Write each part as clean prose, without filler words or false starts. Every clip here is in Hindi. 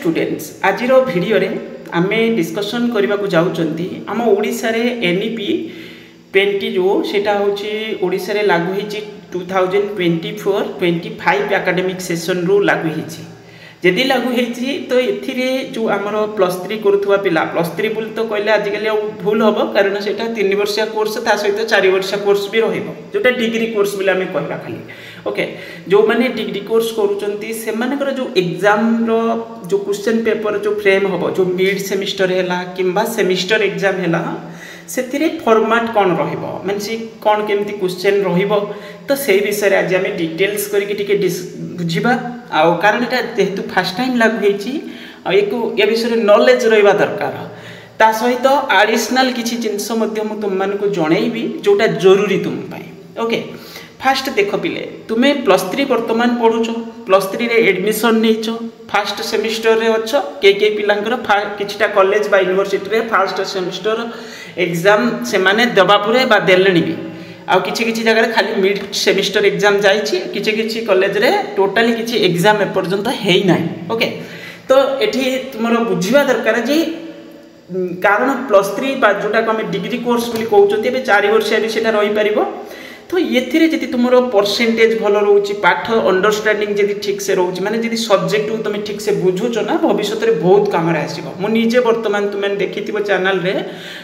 स्टूडेंट्स आज वीडियो रे आमे डिस्कशन करने को जाऊँगी आम ओडिशा रे एनईपी 20 जो सेटा होची ओडिशा रे लागू होईची 2024-25 एकेडमिक सेशन रु लागू होईची जदि लागू होईची तो एथिरे जो आमर +3 करुवा पिला +3 बोल तो कहले आजिकल भूल हम कारण सेटा 3 वर्षिया कोर्स ता सहित 4 वर्षिया कोर्स भी रहिबो जोटा डिग्री कोर्स बोले आमे कहबा खाली ओके जो माने डिग्री कोर्स करूचंती से मानकर जो एग्जाम रो जो क्वेश्चन पेपर जो फ्रेम होबो जो मिड सेमिस्टर हैला किंबा सेमिस्टर एग्जाम हैला से फॉर्मेट कौन रहिबो माने कौन केमती क्वेश्चन रहिबो तो से विषय आज आम डिटेल्स करके बुझा आउ कारण एटा जेहेतु फर्स्ट टाइम लागू होईची ए विषय नॉलेज रहिबा दरकार ता सहित एडिशनल किछि जिंस मध्य मु तुम मान को जणैबी जोटा जरूरी तुम पाई ओके फास्ट देख पिले तुम्हें +3 वर्तमान पढ़ुच +3 रे एडमिशन नहींच फास्ट सेमिस्टर रे अच्छ के पिलांकर किछटा कॉलेज बा यूनिवर्सिटी रे फास्ट सेमिस्टर एग्जाम से माने दबा पुरे बा देलेनी भी आउ किछि जगह खाली मिड सेमिस्टर एग्जाम जाइछि किछि कॉलेज रे टोटली किछि एग्जाम ए पर्यंत हेई नाही ओके तो एठी तुमरो बुझिबा दरकार जे कारण +3 बा जोटा को हम डिग्री कोर्स बोली कहउछथि एबे 4 वर्ष भी सेटा रहि परिबो तो ये जदि तुम परसेंटेज भल रोचे पाठ अंडरस्टैंडिंग जदि ठीक से रोचे माने जदि सब्जेक्ट को तुम ठीक से बुझुच ना भविष्य में बहुत कम आसो मुझे वर्तमान तुम देखी चैनल रे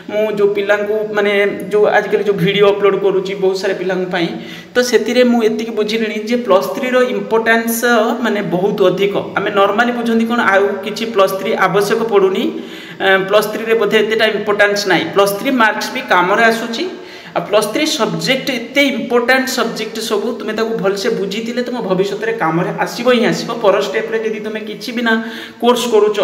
मु जो पिला माने जो आजकल जो वीडियो अपलोड करुच्ची बहुत सारे पिलांई तो से मुझे बुझिली जे +3 रो इम्पोर्टेंस माने बहुत अधिक आम नॉर्मली बुझती कौन आउ कि +3 आवश्यक पड़ूनी +3 रे बोधे एतेटा इम्पोर्टेंस ना +3 मार्क्स भी काम आसूची +3 सब्जेक्ट एते इम्पोर्टेंट सब्जेक्ट सब तुम भलसे बुझी तुम भविष्य में कम आसो ही आसो पर स्टेप रे जदि तुम किसी भी ना कोर्स करुच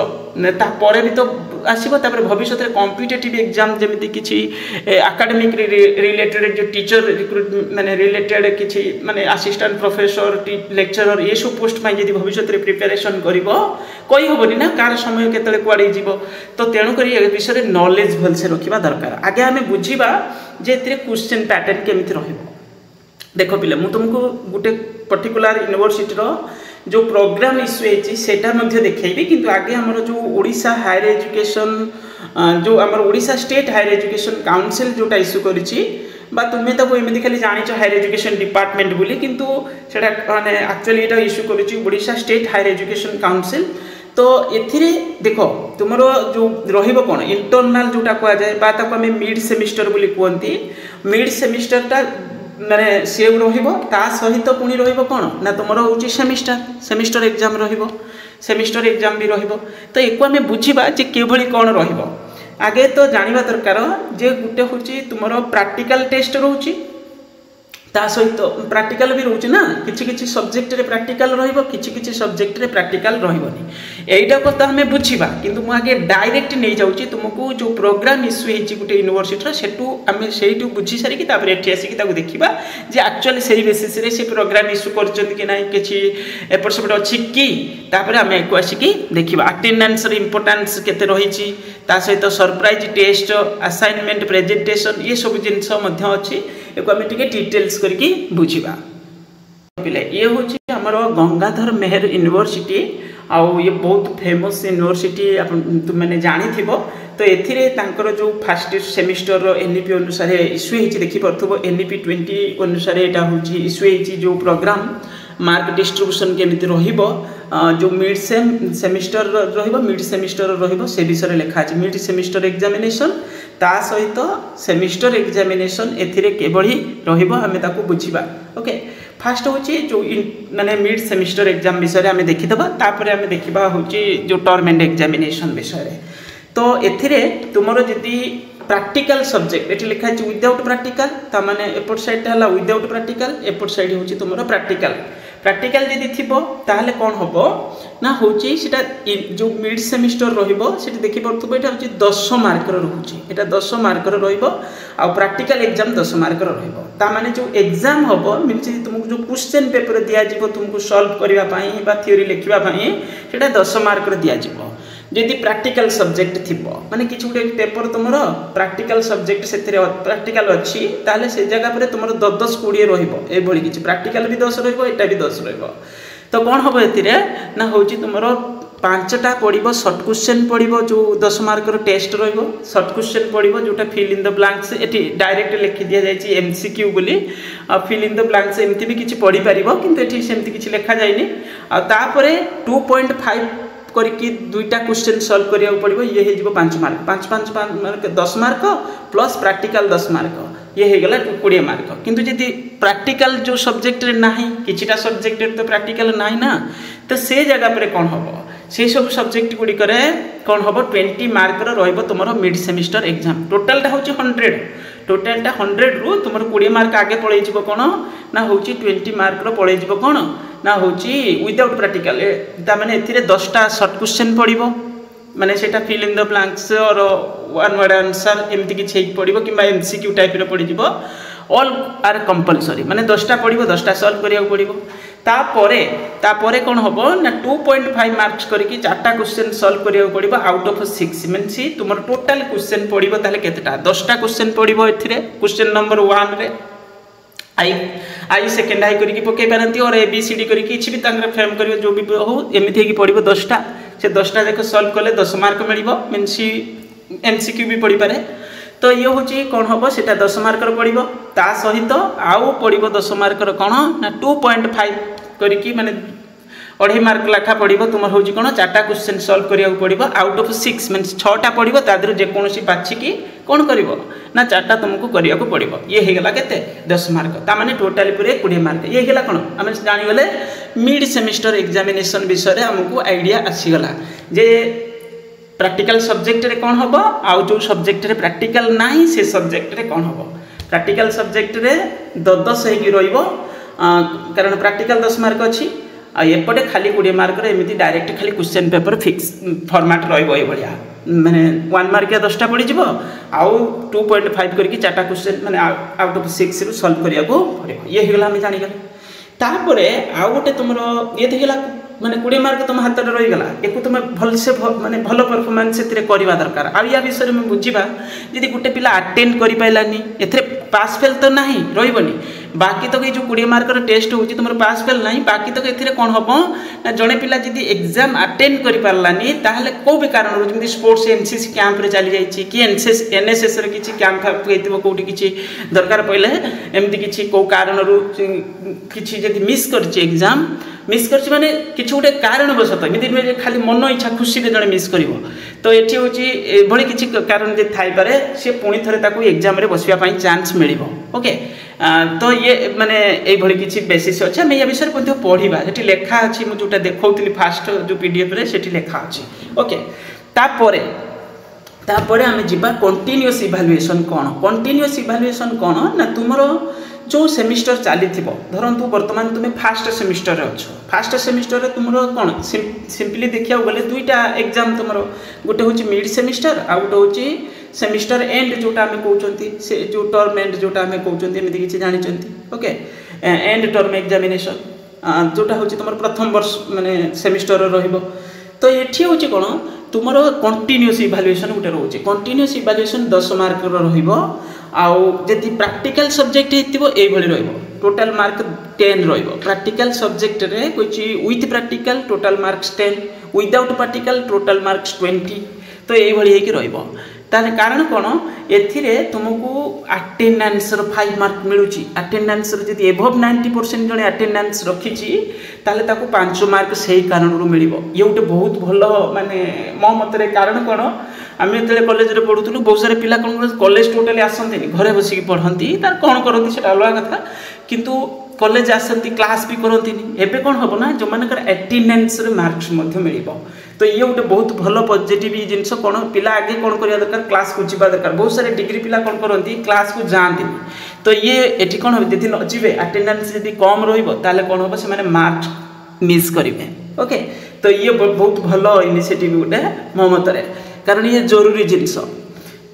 तापर भी तो आसो भविष्य में कॉम्पिटिटिव एग्जाम जमी किसी एकेडमिक रिलेटेड जो टीचर रिक्रुटमेंट माने रिलेटेड किसी माने असिस्टेंट प्रोफेसर लेक्चरर ये सब पोस्ट में जब भविष्य में प्रिपेरेसन कही हेनी ना कार समय केतले कुआड़े जीव तो तेणुक विषय में नॉलेज भलसे रखा दरकार आगे आम बुझा जे क्वेश्चन पैटर्न केमिति रहिबो देखो पिले मु तुमको गोटे पर्टिकुलर यूनिवर्सिटी रो जो प्रोग्राम इश्यू होती सेटा मध्य देखैबी किंतु आगे हमर जो ओडिशा हायर एजुकेशन जो हमर Odisha state higher education council जोटा इश्यू करिछि बा तुम्हें तो एमती खाली जानिछ हायर एजुकेशन डिपार्टमेंट बोली किंतु सेटा माने एक्चुअली एटा इश्यू करिछि Odisha state higher education council तो एथिरे देखो तुम जो रहिबो कोन इंटरनल जोटा कह जाए बा ताको हमें मिड सेमिस्टर बोली कहती मिड सेमिस्टर टा माने से रहिबो ता सहित पुणी रहिबो कोन ना तुम होची सेमिस्टर एग्जाम रहिबो सेमिस्टर एग्जाम भी रहिबो तो एको हमें बुझिबा जे केभली कोन रहिबो आगे तो जानिबा दरकार जे गुटे होची तुमरो प्रैक्टिकल टेस्ट रहउची ता सहित प्रैक्टिकल भी रोचे ना किसी सब्जेक्ट रे प्रैक्टिकल रहिबो किसी सब्जेक्ट रे प्रैक्टिकल रहिबोनी एटा को तो हमें बुझिबा किंतु मु आगे डायरेक्ट नहीं जाउची तुमको जो प्रोग्राम इश्यू हेची गुटे यूनिवर्सिटी रे सेटू हमें सेटू बुझी सारी कि तापर एठी आसी कि ताको देखिबा जे एक्चुअली सही बेसिस रे से प्रोग्राम इश्यू करचंती कि नाही किछि एपर सेपट अछि कि तापर हमें एको आसी कि देखिबा अटेंडेंस रे इंपोर्टेंस केते रहिची ता सहित सरप्राइज टेस्ट असाइनमेंट प्रेजेंटेशन ये सब जिंस मध्य अछि एको हमें टिके डिटेल्स करके बुझिबा पिले ये होची हमर गंगाधर मेहर यूनिवर्सिटी आउ ये बहुत फेमस यूनिवर्सिटी तुमने जानी थिबो तो एथिरे तांकर जो फर्स्ट सेमिस्टर एनईपी अनुसार इश्यू हेची देखि परथबो एनईपी 20 अनुसार एटा होची इश्यू हेची जो प्रोग्राम मार्क डिस्ट्रीब्यूशन केमिति रहिबो जो मिड सेमिस्टर रहिबो मिड सेमिस्टर रहिबो से विषय लिखा अछि मिड सेमिस्टर एग्जामिनेशन ता सहित सेमिस्टर एग्जामिनेशन एथिरे केबळी रहिबो हमें ताको बुझिबा ओके फास्ट होची जो माने मिड सेमिस्टर एग्जाम विषय हमें देखिदबा तापर हमें देखिबा होची जो टर्म एंड एग्जामिनेशन विषय तो एथिरे तुमरो जदी प्रैक्टिकल सब्जेक्ट एठी लिखा अछि विदाउट प्रैक्टिकल ता माने एपोर्ट साइड हला विदाउट प्रैक्टिकल एपोर्ट साइड होची तुमरो प्रैक्टिकल जदि थिबो ताहले कोन होबो ना होची सेटा जो मिड सेमिस्टर रहिबो सेटा देखि परथबो एटा होची 10 मार्क रो रहउची एटा 10 मार्क रो रहिबो आ प्रैक्टिकल एग्जाम 10 मार्क रो रहिबो ता माने जो एग्जाम होबो मींस तुमको जो क्वेश्चन पेपर दिया जिवो तुमको सॉल्व करबा पई बा थ्योरी लिखबा पई सेटा 10 मार्क रो दिया जिवो जदि प्रैक्टिकल सब्जेक्ट थिबो माने किछु गुटे पेपर तुमरो प्रैक्टिकल सब्जेक्ट सेथिरे प्रैक्टिकल अछि ताले से जगह पर तुमरो 10 20 रहिबो ए भली किछु प्रैक्टिकल भी 10 रहिबो एटा भी 10 रहिबो तो कोन होबो एथिरे ना होची तुमरो पांचटा पड़ो सर्ट क्वेश्चन पड़ो जो 10 मार्कर टेस्ट सर्ट क्वेश्चन पड़ो जोटा फिल इन द ब्लैंक्स ये डायरेक्ट लिखि दि जाए एमसीक्यू बोली फिल इन द ब्लैंक्स एमती भी किसी पढ़ी पार कि सेमती किसी लिखा जाए आपर 2.5 करके दुईटा क्वेश्चन सॉल्व करिया पड़ो ये हो 5 mark 5 mark 10 mark plus practical 10 mark ये हो गला 20 मार्क किंतु जदि प्रैक्टिकल जो सब्जेक्ट रे नाही किछिटा सब्जेक्ट तो प्रैक्टिकल नाही ना तो से जगह पर कौन हम से सब सब्जेक्ट गुड़ी करे कौन हम 20 मार्क रहिबो तुमरो मिड सेमिस्टर एग्जाम टोटालटा होची 100 टोटालटा 100 रु तुमरो 20 मार्क आगे पळै जिवो कोन ना होची 20 मार्क रो पळै जिवो कोन ना होची विदाउट प्रैक्टिकल ता माने एथिरे 10टा शॉर्ट क्वेश्चन पड़िबो माने सेटा फिल इन द ब्लैंक्स और वन वर्ड आंसर एमती कि छेक पड़िबो किबा एमसीक्यू टाइप रो पड़ि जिवो ऑल आर कंपलसरी माने 10टा पड़िबो 10टा सॉल्व करिया पड़िबो तापरे कौन हम ना 2.5 मार्क्स करके 4टा क्वेश्चन सॉल्व करिया पड़िबो आउट ऑफ 6 मींस तुमर टोटल क्वेश्चन पड़िबो ताले केतेटा 10टा क्वेश्चन पड़िबो एथिरे क्वेश्चन नंबर 1 रे आई सेकेंड आई करके पकई पारती और ए बी सी डी करके किसी भी फ्रेम कर जो भी हो एमती पड़ो 10टा से 10टा देख सॉल्व कले 10 मार्क मिल मीनस एमसीक्यू भी पढ़ी पारे तो ये हूँ कौन हम से 10 मार्क पड़ो ता सहित आउ पड़ो 10 मार्क कौन ना 2.5 करके माने 2.5 मार्क लेखा पड़ो तुम हूँ कौन 4टा क्वेश्चन सॉल्व करिया पड़ो आउट ऑफ 6 मीनस 6टा पड़ो तादर जेकोसी बाछिकी कौन कर ना 4टा तुमको करिया पड़ो ये होगला के 10 मार्क ताने टोटाल पूरे 20 मार्क ये होगा कौन आम जानीगले मिड सेमिस्टर एग्जामिनेशन विषय आमको आइडिया आसीगला जे प्रैक्टिकल सब्जेक्ट रे कौन हम आउ जो सब्जेक्ट रे प्रैक्टिकल नाही से सब्जेक्ट रे कौन हम प्रैक्टिकल सब्जेक्ट रे 10 हो कारण प्रैक्टिकल 10 मार्क अच्छी एपटे खाली 20 मार्क एमती डायरेक्ट खाली क्वेश्चन पेपर फिक्स फॉर्मेट रहा माने 1 मार्क 10टा पड़ जाव आउ 2.5 करके 4टा क्वेश्चन माने आउट ऑफ 6 रु सॉल्व करिया को पड़े ये होगला आम जानीगले तापरे आउ गोटे तुम ये होगला माने 20 मार्क तुम हाथ में रहीगला एक तुम भलसे माने भल परफॉर्मेंस से करवा दरकार आ या विषय में बुझा जी गोटे पिला अटेंड कर पारानी ए पास फेल तो ना रही बाकी तक जो 20 मार्क टेस्ट हो तुम पास फेल ना बाकी तक ए कौन हम ना जड़े पिला जी एग्जाम अटेंड कर पारानी ताहले को भी कारण जमी स्पोर्ट्स एनसीसी कैंप रे चली जाइए कि एनएसएस रे किसी कैंप होती कौटी किसी दरकार पड़े एमती किसी कौ कारण किसी जब मिस कर एग्जाम मिस कर माने किसी गोटे कारणवशत एमती खाली मन इच्छा खुशी जड़े मिस कर तो ये हूँ किसी कारण जो थाईपे सी पुणी थे एग्जाम बसवाई चान्स मिल ओके तो ये माने ये किसी बेसिस अच्छे आम या विषय में पढ़ा से लेखा अच्छी मुझे जोटा देखी फास्ट जो पीडीएफ रे से लेखा अच्छी ओके तापर आम जा कंटिन्यूअस इभालुएसन कौन कंटिन्यूअस इभालुएसन कौन ना तुम जो सेमिस्टर चली धरतु बर्तमान तुम्हें फास्ट सेमिस्टर अच्छ फास्ट सेमिस्टर तुम कौन सिंपली देखा गले दुईटा एग्जाम तुम गोटे हूँ मिड सेमिस्टर आ गोटे हूँ सेमिस्टर एंड जोटा आम कहते से जो टर्म एंड जोटा आम कहते एमती किसी जानी ओके एंड टर्म एग्जामिनेशन जोटा हूँ तुम प्रथम वर्ष माने सेमिस्टर तो ये हूँ कौन तुम कंटिन्यूअस इभालुएसन गोटे रोचे कंटिन्यूअस इभालुएसन 10 मार्क आउ जदि प्रैक्टिकल सब्जेक्ट होती टोटाल मार्क 10 प्रैक्टिकल सब्जेक्ट रे कोई with practical total marks 10 without practical total marks 20 तो ये ताले कारण कौन एथिरे तुमको अटेंडेंस 5 मार्क मिलूँ अटेंडेंस जब एभव 90% जड़े अटेंडेंस रखी ताले ताको 5 मार्क से ही कारण मिल ये गोटे बहुत भल माने मो मतरे कारण कौन आम जो कॉलेज में पढ़ुलू बहुत सारे पिला कौन कॉलेज टोटाली आसती घरे बसिक पढ़ती तार कौन करती से अलग कथा किंतु कॉलेज आसती क्लास भी करती एवं कौन हम ना जो मान अटेंडेंस मार्क्स मिल तो ये गोटे बहुत भल पॉजिटिव जिनस कौन पिला आगे कौन करवा दरकार क्लास को जीवा दरकार बहुत सारे डिग्री पिला कौन करती क्लास को जाती तो ये एटी कौन हम यदि न जीवे अटेंडेंस यदि कम रहा कौन हम से मार्क्स मिस करेंगे ओके तो ये बहुत भल इनिशिएटिव गोटे मो मतरे कारण ये जरूरी जिनस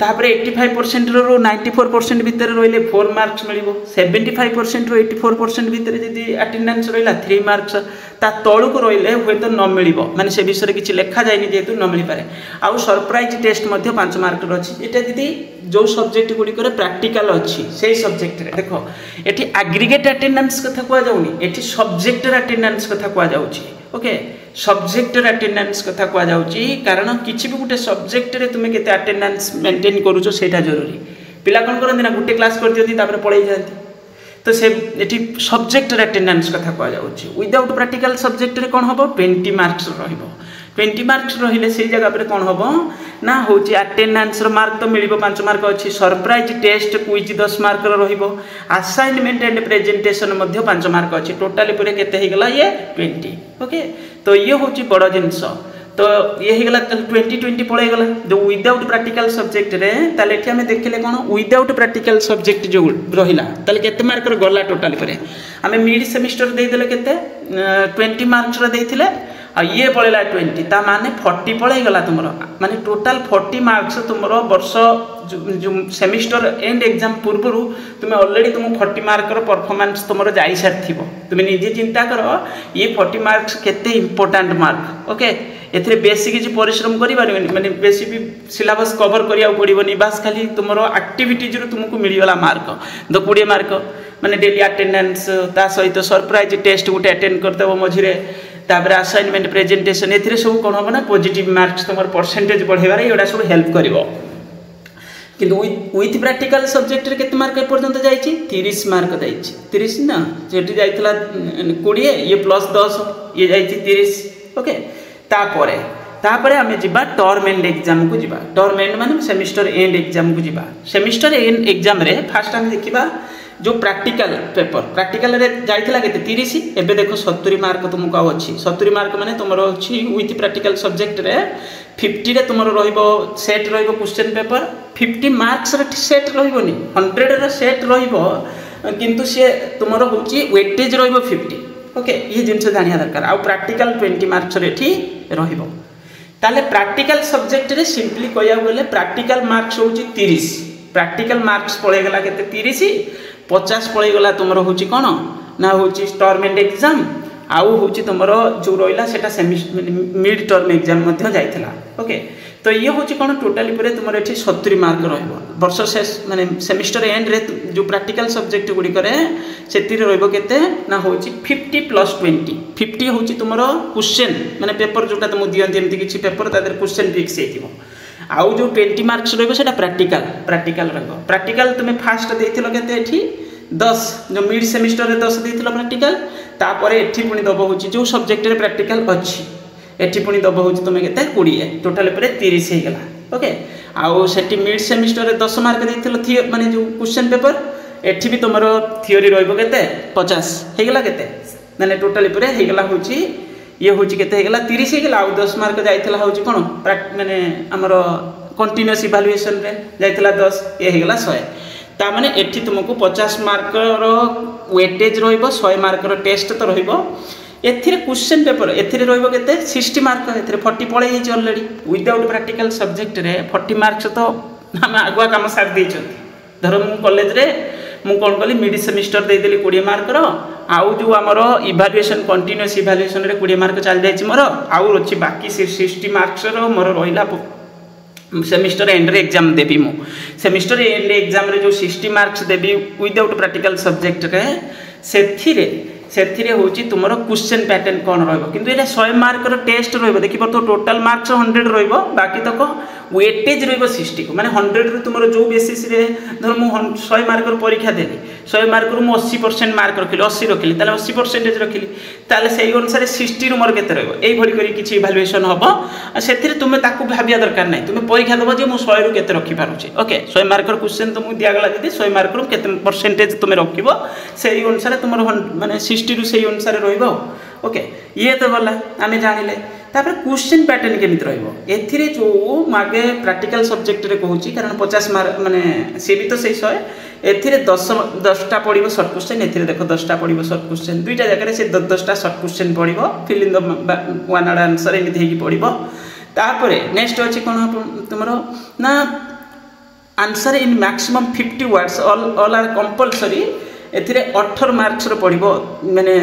तापर 85% रू 94% भितर रही 4 मार्क्स मिल 75% रू 84% भितर जब अटेंडेंस रहा 3 मार्क्स ता तलू को रही हे तो न मिल माने से विषय किसी लिखा जाए जेहेतु न मिल पारे आउ सरप्राइज टेस्ट 5 मार्क अच्छी ये जब जो सब्जेक्ट गुड़िक प्रैक्टिकल अच्छी से सब्जेक्ट देख ये एग्रीगेट अटेंडेंस कथा कहुनी ये सब्जेक्ट अटेंडेंस कथा कहुच्छी ओके सब्जेक्टर अटेंडेंस कथा कह जाउची कारण किछि भी गुटे सब्जेक्ट रे तुमे केते अटेंडेंस मेंटेन करूछो सेटा जरूरी पिला कोन करन ना गुटे क्लास कर दियती तापर पळै जांती तो से एठी सब्जेक्टर अटेंडेंस कथा कह जाउची विदाउट प्रैक्टिकल सब्जेक्ट रे कोन हबो 20 मार्क्स रहिबो 20 मार्क्स रहिले से जगह पर कौन हम ना हूँ अटेंडेंस मार्क तो मिल 5 मार्क अच्छी surprise test quiz 10 mark assignment and presentation 5 mark अच्छी टोटाली पूरे केतेगला ये 20 ओके तो ये हूँ बड़ जिनस तो ये होगा 20 पलैगला जो विदाउट प्रैक्टिकल सब्जेक्ट रे ताले एठी हमें देखिले कौन विदाउट प्रैक्टिकल सब्जेक्ट जो रहिला ताले केते मार्क गला टोटाली पूरे आमे मिड सेमिस्टर देदेले केते 20 मार्क्स रे देथिले आ ये पड़ेगा 20 ता माने 40 पलैगला तुम माने टोटाल 40 मार्क्स तुम वर्ष जो सेमिस्टर एंड एग्जाम पूर्व तुम ऑलरेडी तुम 40 मार्क परफॉर्मेंस तुम जाई सारी तुम निजे चिंता कर ये 40 मार्क्स केते इंपोर्टेंट मार्क ओके एथरे बेसी किसी परिश्रम करि पारिबनी माने बेसी भी सिलेबस कवर करिया पड़िबनी बास खाली तुमरो एक्टिविटीज रो तुमको मिलगला मार्क 20 मार्क माने डेली अटेंडेंस ता सहित सरप्राइज टेस्ट गुटे अटेंड करदेव मझिरे तापर असाइनमेंट प्रेजेंटेशन एथिरे सब कोन हो ना पॉजिटिव मार्क्स तुम परसेंटेज बढ़ेबार एडा सब हेल्प करिवो किंतु विथ प्रैक्टिकल सब्जेक्ट रे केते मार्क पर्यंत जाईची 30 मार्क जाईची 30 ना जेटी जाईतला 20 ये प्लस 10 ये जाईची 30 ओके तापरे आमे जिबा टर्म एंड एग्जाम को जिबा टर्म एंड माने सेमिस्टर एंड एग्जाम को जिबा सेमिस्टर एंड एग्जाम रे फर्स्ट आमे देखिबा जो प्रैक्टिकल पेपर प्रैक्टिकल रे जाइथिला केते 30 एबे देखो 70 मार्क तुमको अछि 70 मार्क माने तुमरो अछि विथ प्रैक्टिकल सब्जेक्ट रे 50 रे तुमरो रहिबो सेट रहिबो क्वेश्चन पेपर 50 मार्क्स रे सेट रहिबोनी 100 रे सेट रहिबो किंतु से तुमरो होछि वेटेज रहिबो 50 ओके ये जिंस जानिया दरकार आ प्रैक्टिकल 20 मार्क्स रे ठी रहिबो ताले प्रैक्टिकल सब्जेक्ट रे सिंपली कहया गेले प्रैक्टिकल मार्क्स होछि 30 प्रैक्टिकल मार्क्स पळे गेला केते 30 50 पलैगला तुम हूँ कौन ना हूँ टर्म एंड एग्जाम आउ हूँ तुम जो रहा से मिड टर्म एग्जाम जाइला ओके तो ये हूँ कौन टोटाली पूरे तुम ये 70 मार्क रर्ष शेष माने सेमिस्टर एंड रे जो प्रैक्टिकल सब्जेक्ट गुड़िक से केते ना हूँ 50 प्लस 20 50 हूँ तुम क्वेश्चन माने पेपर जोटा तुम दियंती एमती किसी पेपर तादर क्वेश्चन फिक्स हो आउ जो 20 मार्क्स रहा प्रैक्टिकल प्रैक्टिकल तुम्हें फास्ट देथिलो केते एठी 10 जो मिड सेमिस्टर रे 10 देथिलो प्रैक्टिकल तापर एठी पुनी दबो होची जो सब्जेक्ट रे प्रैक्टिकल अछि एठी पुनी दबो होची तुमे केते 20 टोटल पर 30 हे गेला ओके आउ सेठी मिड सेमिस्टर रे 10 मार्क देथिलो माने जो क्वेश्चन पेपर एठी भी तुमरो थ्योरी रहइबो केते 50 हे गेला केते माने टोटल पर हे गेला होची ये हूँ के 30 हो गला 10 मार्क जाइला हूँ कौन माने आमर कंटिन्यूअस इवैल्यूएशन रे जाइला 10 ये होगा 100 ता माने एठी तुमको 50 मार्क वेटेज रहिबो 100 मार्क टेस्ट तो रहिबो एथिरे क्वेश्चन पेपर एथिरे रहिबो केते 60 मार्क एथिरे 40 पळे hitch already without practical subject रे 40 मार्क्स तो हम आगुआ काम सार देइछन धर मु कॉलेज रे मु कौन कली मिड सेमिस्टर देदेली 20 मार्क आउ जो आमर इवैल्यूएशन कंटिन्यूअस इवैल्यूएशन रे 20 मार्क चल जाइछि मोर आउ अछि बाकी 60 मार्क्स रो मोर रहिला सेमिस्टर एंड रे एग्जाम देबी मु सेमिस्टर एंड एग्जाम रे जो 60 मार्क्स देबी विदाउट प्रैक्टिकल सब्जेक्ट रे सेथिरे होची तुमरो क्वेश्चन पैटर्न कोन रहबो किंतु एटा 100 मार्क रो टेस्ट रहबो देखि परतो टोटल मार्क्स 100 रहबो बाकी तक वेटेज रहबो 60 को माने 100 रो तुमरो जो बेसिस रे धर मु 100 मार्क रो परीक्षा देली 100 मार्क रो मु 80% मार्क रखिली 80 रखिली ताले 80% रखिली ताले सेही अनुसार 60 रो मोर केते रहबो एई भली करी किछि इवैल्यूएशन हबो सेथिरे तुमे ताकू भाबिया दरकार नै तुमे परीक्षा देबो जे मु 100 रो केते रखि पारुछि ओके 100 मार्क रो क्वेश्चन तुमु दिया गला जदी 100 मार्क रो केते परसेंटेज तुमे रखिबो सेही अनुसार तुमरो माने 60 रू सेही अनुसार रहइबो ओके ये तो गला आमे जानिले तापर क्वेश्चन पैटर्न केमित रहइबो एथिरे जो मागे प्रैक्टिकल सब्जेक्ट रे कहूची कारण 50 मार्क माने से भी तो सही 100 एथिरे 10टा पड़िबो शॉर्ट क्वेश्चन एथिरे देखो 10टा पड़िबो शॉर्ट क्वेश्चन दुईटा जगह से 10टा शॉर्ट क्वेश्चन पड़िबो fill in the one word answer एमित हेकी पड़िबो तापरे नेक्स्ट अछि कोन तुमरो ना answer in maximum 50 words all are compulsory एथिरे 18 मार्क्स रो पड़िबो माने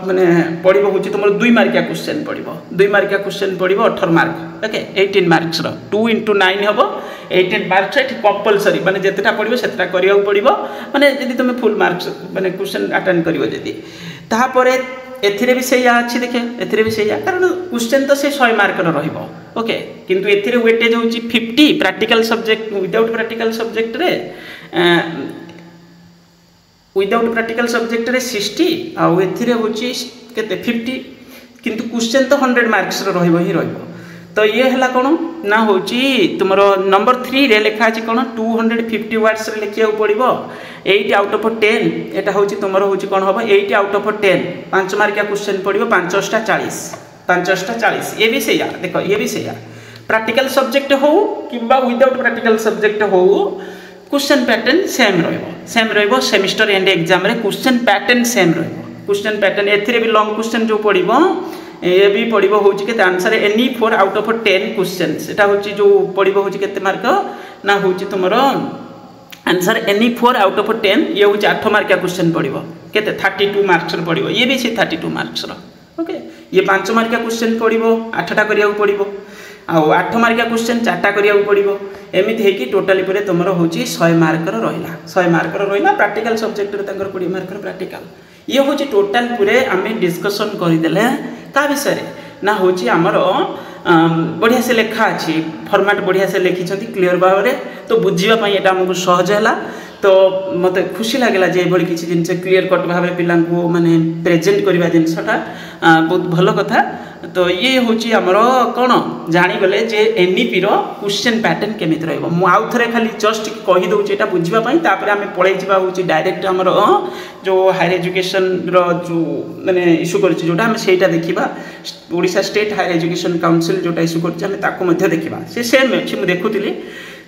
माने पड़िबो होची तुमरो 2 मार्किया क्वेश्चन पड़िबो 2 मार्किया क्वेश्चन पड़िबो 18 मार्क ओके 18 मार्क्स रो 2 * 9 हबो 18 मार्क्स एठी कंपल्सरी माने जेतेटा पड़िबो सेतेटा करिया पड़िबो माने जदी तुमे फुल मार्क्स माने क्वेश्चन अटेंड करिवो जदी ताहा परे एथिरे भी से अच्छी देखे एथिरे भी से कारण क्वेश्चन तो से 100 मार्क रहिबो ओके किंतु एथिरे वेटेज होची 50 practical subject without practical subject रे विदाउट प्रैक्टिकल सब्जेक्ट रे 60 आ एथिरे होची केते 50 किंतु क्वेश्चन तो 100 मार्क्स रहिबो ही रहिबो तो ये है कौन ना हूँ तुम नंबर 3 रे लिखा है कौन 250 वर्ड्स रे लिखा पड़ो 8 आउट ऑफ 10 एटा हूँ तुम हूँ कौन हम 8 आउट ऑफ 10 5 मार्किया क्वेश्चन पड़ो 5 ये भी सैया देख ये भी सैया प्रैक्टिकल सब्जेक्ट हो कि विदाउट प्रैक्टिकल सब्जेक्ट हो क्वेश्चन पैटर्न सेम रहिबो सेमिस्टर एंड एग्जाम रे क्वेश्चन पैटर्न सेम रहिबो क्वेश्चन पैटर्न एथिरे भी लॉन्ग क्वेश्चन जो पड़ो ये भी पड़ो हूँ के answer any 4 out of 10 question सेटा हूँ जो पड़ो हूँ के मार्क ना हूँ तुम आंसर एनी 4 आउट ऑफ 10 ये हूँ 8 मार्किया क्वेश्चन पड़ो के 32 मार्क्स पड़ो ये भी से 32 मार्क्स ओके ये 5 मार्किया क्वेश्चन पड़ो 8टा करिया पड़ो आउ 8 मार्किया क्वेश्चन 4टा करिया पड़ो एमती है टोटाली पूरे तुम हूँ 100 मार्क रहा प्रैक्टिकल सब्जेक्ट 20 मार्क प्रैक्टिकल ये हूँ टोटाल पूरे आम डिस्कसन करदे का विषय ना हूँ आमर बढ़िया से लेखा अच्छी फॉर्मेट बढ़िया से लिखिं क्लीयर भाव में तो बुझापी यहाँ आमको सहज है तो मत खुशी लगे जे ये किसी जिन क्लीयर कट भाव में पिला माने प्रेजेंट करवा जिनसा बहुत भल कथा तो ये हूँ आमर कौन जानीगले जे एनईपी क्वेश्चन पैटर्न केमी रहा थे खाली जस्ट कहीदे यहाँ बुझापी आम पलैजा हूँ डायरेक्ट आमर जो हायर एजुकेशन जो मैंने इश्यू करोटा सेटा देखा Odisha state higher education council जोटा इश्यू कर देखा से सेम अच्छी मुझे देखुली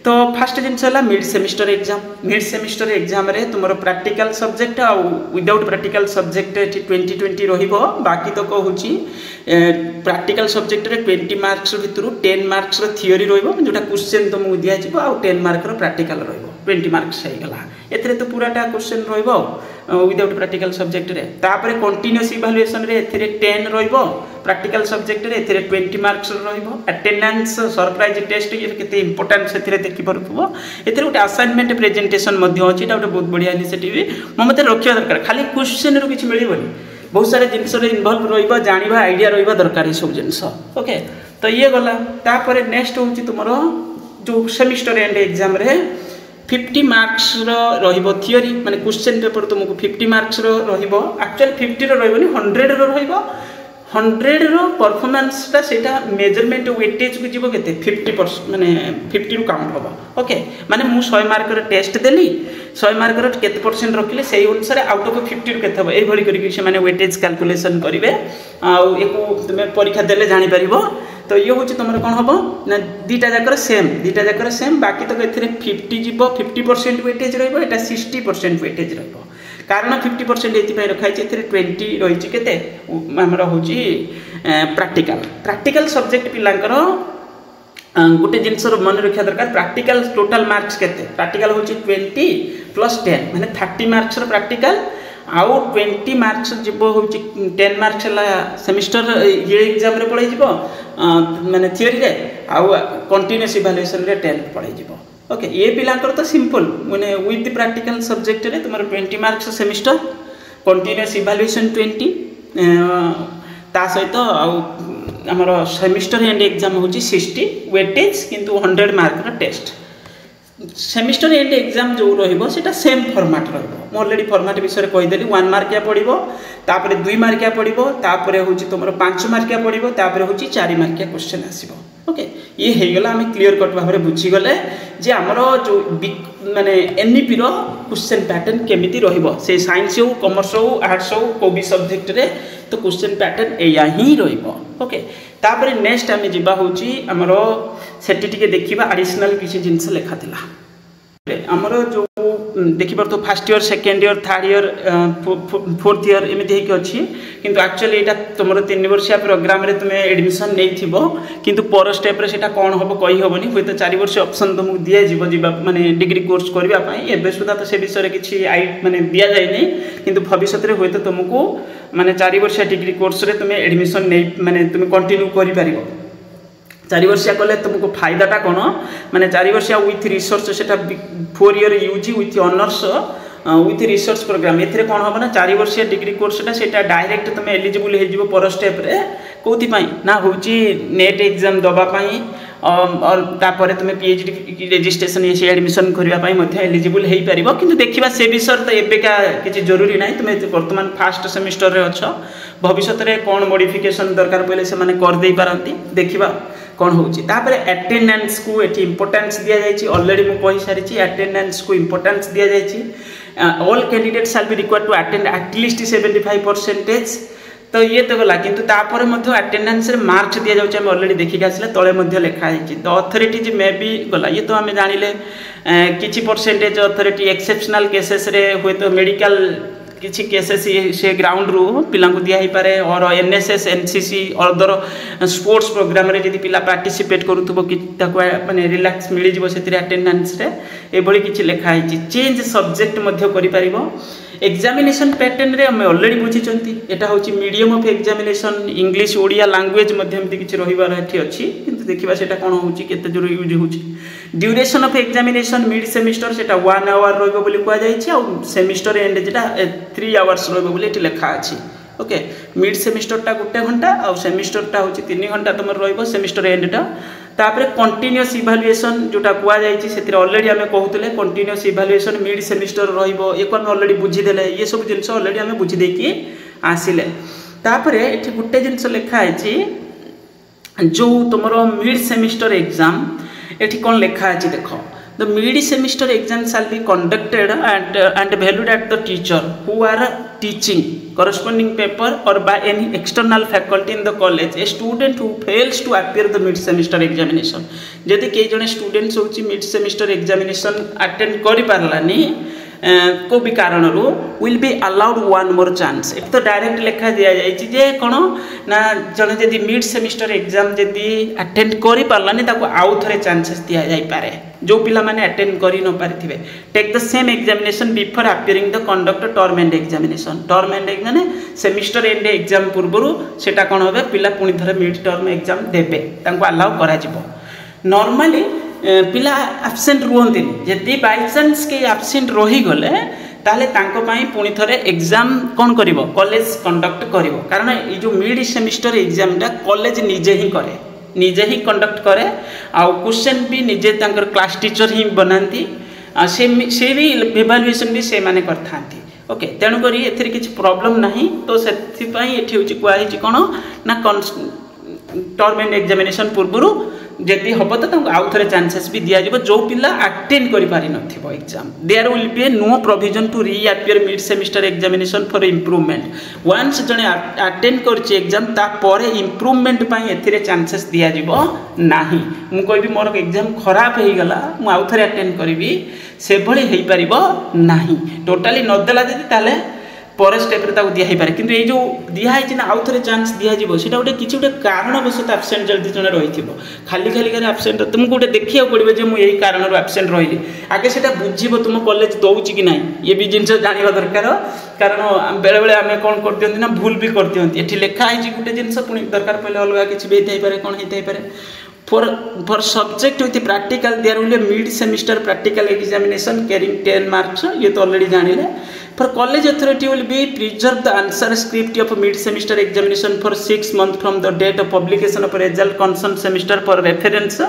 तो फास्ट जिनस मिड सेमिस्टर एग्जाम रे तुम प्रैक्टिकल सब्जेक्ट आ विदाउट प्रैक्टिकल सब्जेक्ट 2020 रहिबो बाकी तो कहूँ प्रैक्टिकल सब्जेक्ट रे 20 मार्क्स भितर 10 मार्क्स थियोरी रहिबो जोटा क्वेश्चन तुमको दिया जिवो आ 10 मार्क प्रैक्टिकल रहिबो 20 मार्क्स होईगला एथरे तो पूराटा क्वेश्चन रहिबो विदाउट प्रैक्टिकल सब्जेक्ट रे तापरे कंटीन्यूअस इवैल्यूएशन रे एथरे 10 रहिबो प्रैक्टिकल सब्जेक्ट रे एथरे 20 मार्क्स रहिबो अटेंडेंस सरप्राइज टेस्ट ये केते इंपोर्टेंट सेथरे देखि परथुबो एथरे गोटे असाइनमेंट प्रेजेंटेशन मध्ये अछि एटा गोटे बहुत बढ़िया इनिशिएटिव मते रखिया दरकार खाली क्वेश्चन रो किछ मिलिबोनी बहुत सारे जिनस इनवल्व रहिबा जानिबा आइडिया रहिबा दरकार सब जिनस ओके तो ये गला तापरे नेक्स्ट होछि तुमरो जो सेमिस्टर एंड एग्जाम रे 50 मार्क्स रहिबो थियोरी माने क्वेश्चन पेपर तुमको 50 मार्क्स रहिबो एक्चुअल 50 रहिबोनी 100 रहिबो 100 परफॉर्मेंसटा सेटा मेजरमेंट वेटेज को जीवो केते 50% माने 50 रु काउंट होबो ओके माने मु 100 मार्क रो टेस्ट देली 100 मार्क रो केते परसेंट रखिले सेही अनुसार आउट ऑफ 50 रु केते होबो एई भली करी से माने वेटेज कैलकुलेशन करिवे आ एको तुमे परीक्षा देले जानि परिबो तो ये हूँ तुम कौन हम ना दीटा जाकर सेम बाकी तो एथिरे 50 जीवो 50% वेटेज रहिबो एटा 60% वेटेज रहिबो कारण 50% ये रखाई 20 रही केते आमर हूँ प्रैक्टिकल सब्जेक्ट पिलांकर गोटे जिनस मन रखा दरकार प्रैक्टिकल टोटल मार्क्स केते प्रैक्टिकल हूँ 20 + 10 माने 30 मार्क्स प्रैक्टिकल आउ 20 मार्क्स जीव हूँ 10 मार्क्स है सेमिस्टर ये एग्जाम रे पड़े जीव माने थियोरी रे आउ कंटीन्यूअस इवैल्यूएशन रे 10 पड़े जीव ओके ये पिलांकर तो सिंपल माने विथ प्रैक्टिकल सब्जेक्ट रे तुम 20 मार्क्स सेमिस्टर कंटीन्यूअस इवैल्यूएशन 20 ता सहित आमर सेमिस्टर एंड एग्जाम हूँ 60 वेटेज किंतु 100 mark test semester end exam जो रहा सेम फॉर्मेट रही ऑलरेडी फॉर्मेट विषय कहीदेली 1 मार्किया पड़ो तापर 2 मार्किया पड़ो तापर हूँ तुम 5 मार्किया पड़ो तापर हूँ 4 मार्किया क्वेश्चन आसो ओके ये होगला आम क्लीयर कट भाव में बुझीगले जे आमर जो माने एनईपी क्वेश्चन पैटर्न केमिति रहिबो से साइंस हो कॉमर्स हो आर्ट्स हो को भी सब्जेक्ट रे तो क्वेश्चन पैटर्न एया ही रहिबो ओके तापर नेक्स्ट आम जीवा होची आमर सेठी टिके देखिबा एडिशनल किसी जिंस लेखा थिला आमर जो देखि परतो first year second year third year fourth year एमती होइक अछि किंतु एक्चुअली एटा तुमरो 3 वर्षिया प्रोग्राम रे तुमे एडमिशन नै थिबो किंतु पर स्टेप रे सेटा कोन होबो कहि होबनी होय तो 4 वर्ष ऑप्शन तुमको दिया जीवो जीवा माने डिग्री कोर्स करबा पई एबे सुदा तो से विषय रे किछि माने दिया जाय नै किंतु भविष्य रे होय तो तुमको माने 4 वर्षिया डिग्री कोर्स रे तुमे एडमिशन नै माने तुमे कंटिन्यू करि परिबो 4 वर्षिया कले तुमको फायदाटा कौन माने 4 वर्षिया विथ रिसर्च से 4 year UG with honours with research programme एथिरे कौन हम ना 4 वर्षीय डिग्री कोर्सटा सेटा डायरेक्ट तुम एलिजिबल हो पर स्टेप रे कौथि ना हूँ नेट एग्जाम दवापाई और तापर तुम पीएचडी रजिस्ट्रेशन ये एडमिशन करने एलिजिबल हो पार कि देखा से विषय तो एवेका किसी जरूरी ना तुम बर्तमान फास्ट सेमिस्टर रे अच्छ भविष्य में कौन मॉडिफिकेशन दरकार पड़े से करदे पारती देखा कौन होपर अटेंडेंस को ये इंपोर्टेंस दि जाए ऑलरेडी मुझे सारी अटेंडेंस को इंपोर्टेंस दि जाए all candidate shall be required to attend at least 75%। तो ये तो गला किंतु तापर मध्य अटेंडेंस रे मार्क्स दिया जाउछ हम ऑलरेडी देखि आसले तळे मध्य लिखा है द अथॉरिटीज मे बी गला ये तो आम जानिले किछि परसेंटेज अथॉरिटी एक्सेप्शनल केसेस रे होय तो मेडिकल किछि केसेस से ग्राउंड रू पिला को दिया ही पारे और NSS NCC other sports program रे जदि पिला पार्टिसिपेट करूथबो कि ताको माने रिलैक्स मिली जिवो सेतिर अटेंडेंस रे एबोली किछि लिखा है चेंज सब्जेक्ट मध्य करि परिबो। एग्जामिनेशन पैटर्न रे हम ऑलरेडी बुझी एटा होची medium of examination English Odia language मध्यम किछि रहिबार एठी अछि किंतु देखिबा सेटा कोन होची केते जोर यूज होची। Duration of examination mid semester सेटा 1 आवर रहबो बोली कुआ जाय छै और सेमिस्टर एंड जेटा 3 आवर्स रहबो बोली एठी लिखा अछि। ओके मिड सेमिस्टर टा 1 घंटा और सेमिस्टर टा होची 3 घंटा तमर रहबो सेमिस्टर एंड टा तापर कंटिन्यूअस इवैल्यूएशन जोटा कुआ जाय छै सेतिर ऑलरेडी हमें कहउतले कंटिन्यूअस इवैल्यूएशन मिड सेमिस्टर रहइबो एको हम ऑलरेडी बुझी देले ये सब जिंस ऑलरेडी हमें बुझी देकी आसिले। तापर एठी गुटे जिंस लिखा है छी जो तुमरो मिड सेमिस्टर एग्जाम एठी कोन लिखा है देखो the mid semester exam shall be conducted and valued at the teacher who are teaching corresponding paper or by any external faculty in the college a student who fails to appear the mid semester examination जदि कई जने स्टूडेंट्स होची मिड सेमिस्टर एग्जामिनेशन अटेंड करि पारलानी को भी कारण will be allowed 1 more chance एक तो डायरेक्ट लिखा दिया जाए कौन ना जड़े जदि मिड सेमिस्टर एग्जाम जदि अटेंड करि पारलानी ताको आउ थरे चांसेस दिया जाई पारे जो पिला माने अटेंड करि न पारिथिबे take the same examination before appearing the conduct term end examination term end माने सेमिस्टर एंड एग्जाम पूर्वरु सेटा कोन होबे पिला पुनी थरे मिड टर्म एग्जाम देबे ताको अलाउ करा जिवो। नॉर्मली पिला एब्सेंट रुहंती जदि बाय चांस के एब्सेंट रही गले ताले तांको पाई पुनी थरे एग्जाम कोन करिवो कॉलेज कंडक्ट करिवो कारण ए जो मिड सेमिस्टर एग्जाम टा कॉलेज निजे ही कंडक्ट करे आ क्वेश्चन भी निजे तांकर क्लास टीचर ही बनांती से भी इवैल्यूएशन भी से माने करथांती। ओके तेणु करी एथिरे किछ प्रॉब्लम नाही तो सेथि पई एठी होची कुआ हिची कोन ना टर्म एंड एग्जामिनेशन पूर्वरु जदि हम तो आउ थे चांसेस भी दिया जो पिला अटेंड करि पारि नथिबो exam there will be no provision to reappear mid semester examination for improvement once जने अटेंड करछि एग्जाम ता परे इम्प्रूवमेंट पई एथिरे चांसेस दिया जिवो नाही मु कहबी मोर एग्जाम खराब हे गला मु आउ थे अटेंड करबी से भली हे परिबो नाही टोटली न देला जदि ताले पर स्टेप रे ताको दिया ही पारे किंतु ए जो दिया है ना आउ थरे चांस दिया जिवो सेटा गोटे किछि गोटे कारणवशत एब्सेंट जल्दी जने रहिथिबो खाली खाली करे एब्सेंट तुमको गोटे देखिया पड़िबो जे मु एही कारणरो एब्सेंट रहिली आगे सेटा बुझिबो तुम कॉलेज दउची कि नाही ये भी जिंस जानिबा दरकार कारण बेले बेले आमे कोन कर दियंती ना भूल भी कर दियंती एठी लेखा है गुटे जिंस पुनी दरकार पहिले अलगा किछि भी हेतै पारे कोन हेतै पारे for subject with practical there will be mid semester practical examination carrying 10 marks ये तो already जानिले। For college authority will be preserve the answer script of mid semester examination for 6 months from the date of publication of result concerned semester for reference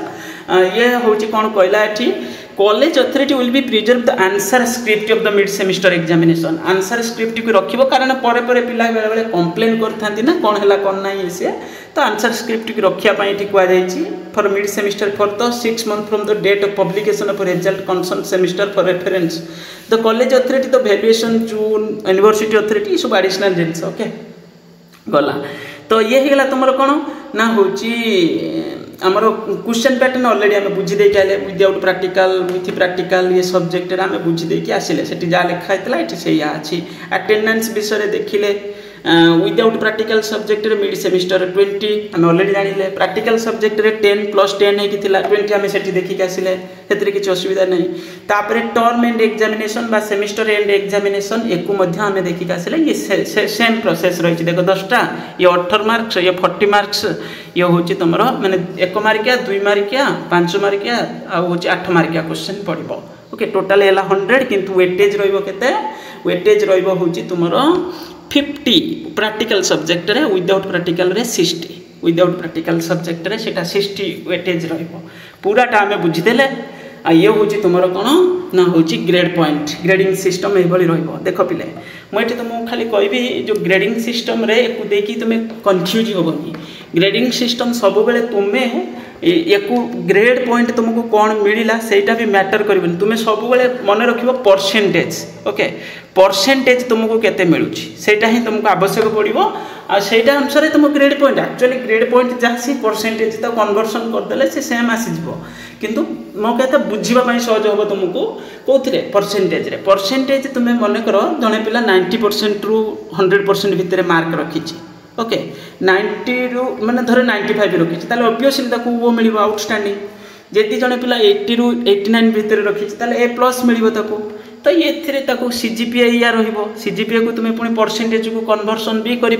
ये होची कोन कहला एठी college authority will be preserve the answer script of the mid semester examination answer script को रखिबो कारण परे परे पिला बेले बेले कंप्लेन करथांती ना कोन हला कोन नाही से तो आंसर स्क्रिप्ट को रखिया पई एठी कुआ जाईची for mid semester for the 6 month from the date of publication of result concern semester for reference the college authority the valuation June university authority सब एडिशनल जिंस ओके गला तो ये ही गला तुमरो कोन ना होची आमर क्वेश्चन पैटर्न ऑलरेडी आम बुझी दे आले विदाउट प्रैक्टिकल विथ प्रैक्टिकल ये सब्जेक्ट रे आम बुझी दे कि आसिले सेठी जा लिखा हैतला एठी सेया अछि अटेंडेंस विषय देखिले विदाउट प्रैक्टिकल सब्जेक्ट रे मिड सेमिस्टर 20 आम ऑलरेडी जानिले प्रैक्टिकल सब्जेक्ट रे 10 प्लस 10 हेकि थिला 20 आम सेठी देखि के आसिले हेतरे किछ असुविधा नहीं तापरे टर्म एंड एग्जामिनेशन बा सेमिस्टर एंड एग्जामिनेशन एकु मध्ये आम देखि के आसिले ये सेम प्रोसेस रही देखो 10टा ये 18 मार्क्स ये 40 मार्क्स ये होची तमरो माने 1 मार्किया 2 मार्किया 5 मार्किया आ होची 8 मार्किया क्वेश्चन पड़िबो ओके टोटाल है 100 किंतु वेटेज रहिबो केते वेटेज रहिबो होची तुमरो 50 प्रैक्टिकल सब्जेक्ट रे विदाउट प्रैक्टिकल रे 60 विदाउट प्रैक्टिकल सब्जेक्ट रे सेटा 60 वेटेज रहिबो पूराटा आमे बुझी देले आ ये हूँ तुम कौन ना हूँ ग्रेड पॉइंट ग्रेडिंग सिस्टम यही देख पिले मुझे तुमको खाली कहबी जो ग्रेडिंग सिस्टम रे देखी तुम्हें कन्फ्यूज हेनी ग्रेडिंग सिस्टम सब बेले तुम्हें या ग्रेड पॉइंट तुमको कौन मिलला सेटा भी मैटर करबनी तुम्हें सब बेले मन रख परसेंटेज ओके परसेंटेज तुमको केते मिलुची सेटा ही तुमको आवश्यक पड़ो आ सेटा अनुसार तुम grade point actually grade point जहाँ सी परसेंटेज तो कन्वर्सन करदे से सेम आसीज किंतु मो कहता बुझापी सहज हम तुमको कौन परसेंटेज तुम्हें मन कर जड़े पिला 90% रु 100% भितर मार्क रखी ओके 90 रु मैंने धर 95 रखी ऑब्वियसली वो मिल आउटस्टैंडिंग जदि जड़े पिला 80 रु 89 भितर रखी A+ मिल तो ये CGPA या CGPA को तुम्हें पुणी परसेंटेज को कन्वर्सन भी कर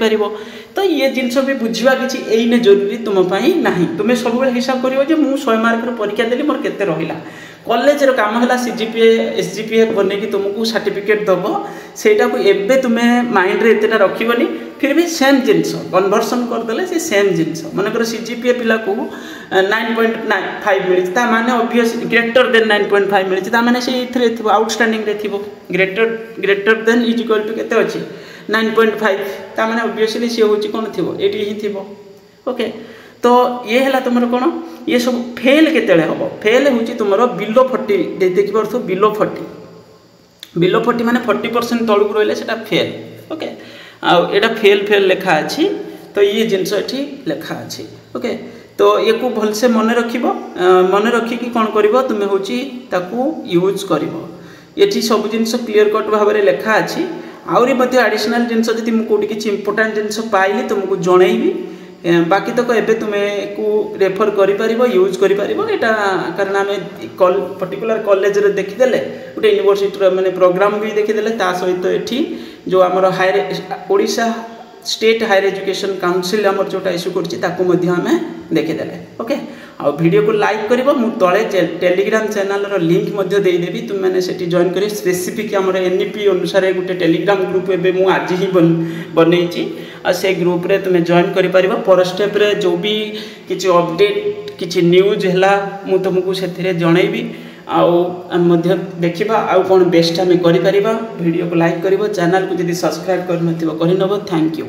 तो ये जिनस भी बुझा कि एने जरूरी तुम्हें ना तुम्हें सब हिसाब कर मुझे 100 मार्क परीक्षा देली मोर केते रहिला कॉलेज रो काम है CGPA SGPA बन तुमको सर्टिफिकेट दब सेटा को एबे तुम्हें माइंड रे एतेटा रखिबनी फिर भी सेम जिनस कन्वर्सन करदे से सेम जिनस मनकर CGPA पिला को 9.5 मिली माने ऑब्वियस ग्रेटर देन 9.5 मिली माने से इथरे आउटस्टैंडिंग रे थिबो greater than is equal to केते अछि 9.5 माने ऑब्वियसली से होची कोन थिबो एटी ही थिबो ओके तो ये है तुम कौन ये सब फेल केते हम फेल हूँ तुम बिलो 40 देखी पार्थ बिलो 40 माने 40% तलू रही है फेल ओके आटा फेल फेल लिखा अच्छी तो ये जिनस ये लिखा अच्छी ओके तो ये को भलसे मन रखिकी कौन कर तुम्हें हूँ यूज कर ये सब जिनस क्लीयर कट भाव में लिखा अच्छी आहरी एडिशनल जिनस जी मुझे किसी इंपोर्टाट जिनस पाइली तुमको जनईबी बाकी तक एबे तुम्हें को रेफर कर यूज कर कारण आम पर्टिकुलर कॉलेज रे देखीदे गोटे यूनिवर्सिटी मैंने प्रोग्राम भी देखीदे सहित ये जो आमर higher Odisha state higher education council आमर जोटा इश्यू कर देखीदे ओके आ वीडियो को लाइक कर तले टेलीग्राम चैनल रो लिंक देदेवी तुम मैंने से जॉइन कर स्पेसिफिक आमर NEP अनुसार गोटे टेलीग्राम ग्रुप एवं मुझे आज ही बनई आ से ग्रुप रे तुम्हें जॉइन कर पर स्टेप रे जो भी किसी अपडेट किसी न्यूज है मु तुमको से जनईबी आउ देखा आउ कौन बेस्ट आम कर वीडियो को लाइक कर चैनल को जब सब्सक्राइब कर थैंक यू।